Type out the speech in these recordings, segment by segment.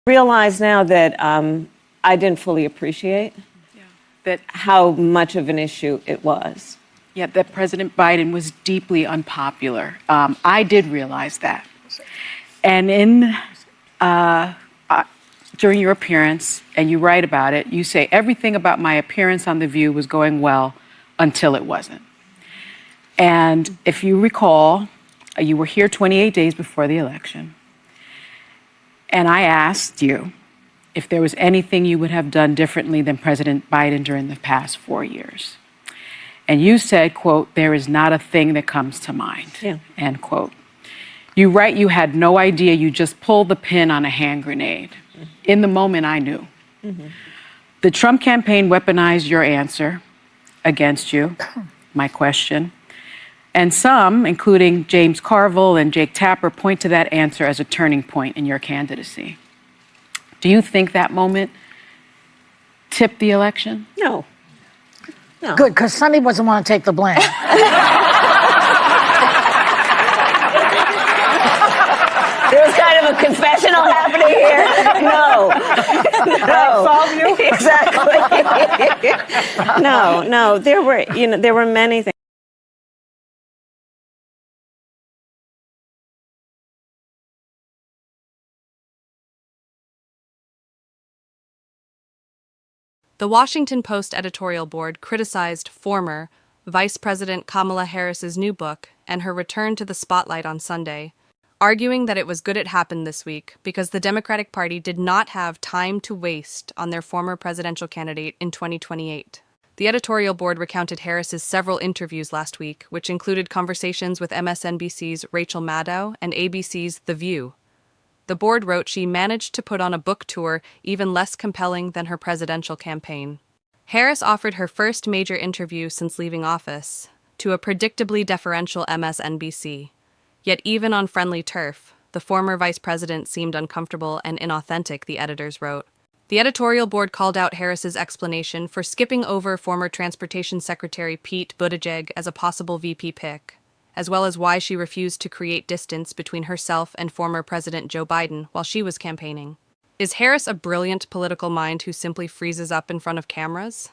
Realize now that I didn't fully appreciate that how much of an issue it was. Yeah, that President Biden was deeply unpopular. I did realize that. And during your appearance, and you write about it, you say, everything about my appearance on The View was going well until it wasn't. And if you recall, you were here 28 days before the election. And I asked you if there was anything you would have done differently than President Biden during the past 4 years. And you said, quote, there is not a thing that comes to mind, end quote. You write you had no idea, you just pulled the pin on a hand grenade. In the moment, I knew. The Trump campaign weaponized your answer against you, my question. And some, including James Carville and Jake Tapper, point to that answer as a turning point in your candidacy. Do you think that moment tipped the election? No. No. Good, because Sonny doesn't want to take the blame. There's kind of a confessional happening here. No. No. Solve you? Exactly. No. There were many things. The Washington Post editorial board criticized former Vice President Kamala Harris's new book and her return to the spotlight on Sunday, arguing that it was good it happened this week because the Democratic Party did not have time to waste on their former presidential candidate in 2028. The editorial board recounted Harris's several interviews last week, which included conversations with MSNBC's Rachel Maddow and ABC's The View. The board wrote she managed to put on a book tour even less compelling than her presidential campaign. Harris offered her first major interview since leaving office to a predictably deferential MSNBC. Yet even on friendly turf, the former vice president seemed uncomfortable and inauthentic, the editors wrote. The editorial board called out Harris's explanation for skipping over former Transportation Secretary Pete Buttigieg as a possible VP pick, as well as why she refused to create distance between herself and former President Joe Biden while she was campaigning. Is Harris a brilliant political mind who simply freezes up in front of cameras?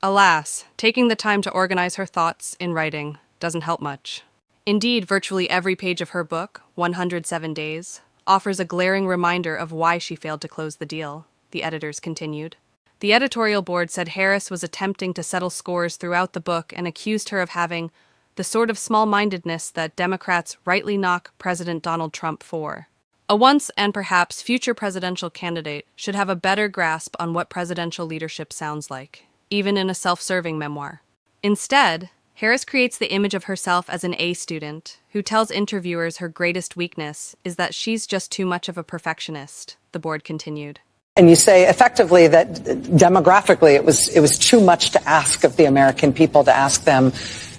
Alas, taking the time to organize her thoughts in writing doesn't help much. Indeed, virtually every page of her book, 107 Days, offers a glaring reminder of why she failed to close the deal, the editors continued. The editorial board said Harris was attempting to settle scores throughout the book and accused her of having the sort of small-mindedness that Democrats rightly knock President Donald Trump for. A once and perhaps future presidential candidate should have a better grasp on what presidential leadership sounds like, even in a self-serving memoir. Instead, Harris creates the image of herself as an A student who tells interviewers her greatest weakness is that she's just too much of a perfectionist, the board continued. And you say effectively that demographically it was too much to ask of the American people to ask them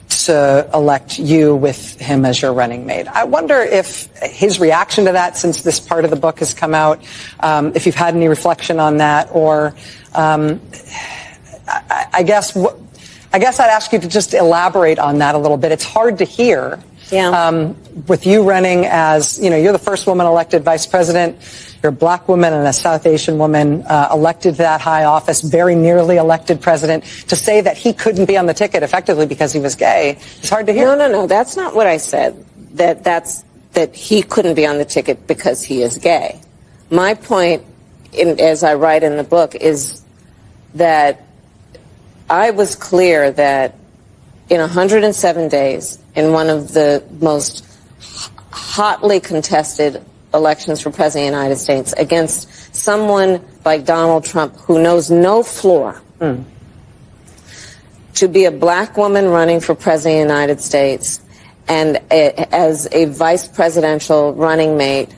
to elect you with him as your running mate. I wonder if his reaction to that, since this part of the book has come out, if you've had any reflection on that, or I guess I'd ask you to just elaborate on that a little bit. It's hard to hear. With you running as, you're the first woman elected vice president. You're a black woman and a South Asian woman elected to that high office, very nearly elected president. To say that he couldn't be on the ticket effectively because he was gay, it's hard to hear. No. That's not what I said. That he couldn't be on the ticket because he is gay. My point, as I write in the book, is that I was clear that in 107 days, in one of the most hotly contested elections for President of the United States, against someone like Donald Trump who knows no floor, to be a black woman running for President of the United States and as a vice presidential running mate,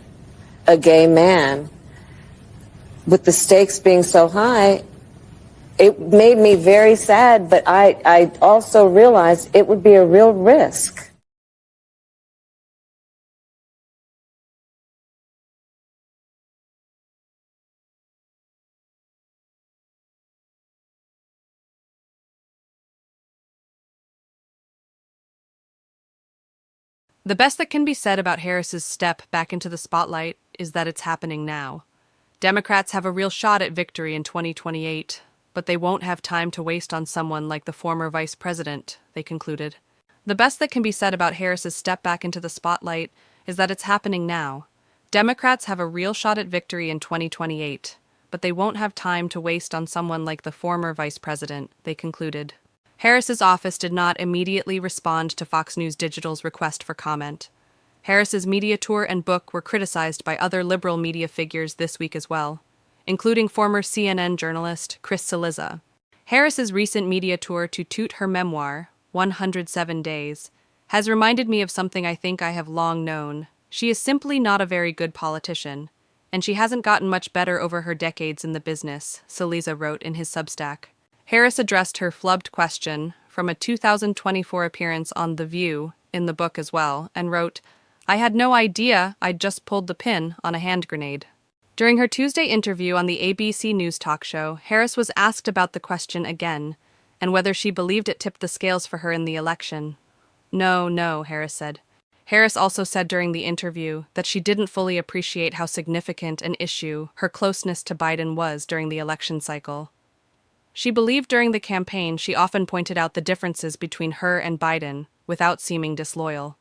a gay man, with the stakes being so high, it made me very sad, but I also realized it would be a real risk. The best that can be said about Harris's step back into the spotlight is that it's happening now. Democrats have a real shot at victory in 2028, but they won't have time to waste on someone like the former vice president, they concluded. The best that can be said about Harris's step back into the spotlight is that it's happening now. Democrats have a real shot at victory in 2028, but they won't have time to waste on someone like the former vice president, they concluded. Harris's office did not immediately respond to Fox News Digital's request for comment. Harris's media tour and book were criticized by other liberal media figures this week as well, including former CNN journalist Chris Cillizza. Harris's recent media tour to toot her memoir, 107 Days, has reminded me of something I think I have long known. She is simply not a very good politician, and she hasn't gotten much better over her decades in the business, Cillizza wrote in his Substack. Harris addressed her flubbed question from a 2024 appearance on The View in the book as well, and wrote, "I had no idea I'd just pulled the pin on a hand grenade." During her Tuesday interview on the ABC News talk show, Harris was asked about the question again, and whether she believed it tipped the scales for her in the election. No, Harris said. Harris also said during the interview that she didn't fully appreciate how significant an issue her closeness to Biden was during the election cycle. She believed during the campaign she often pointed out the differences between her and Biden without seeming disloyal.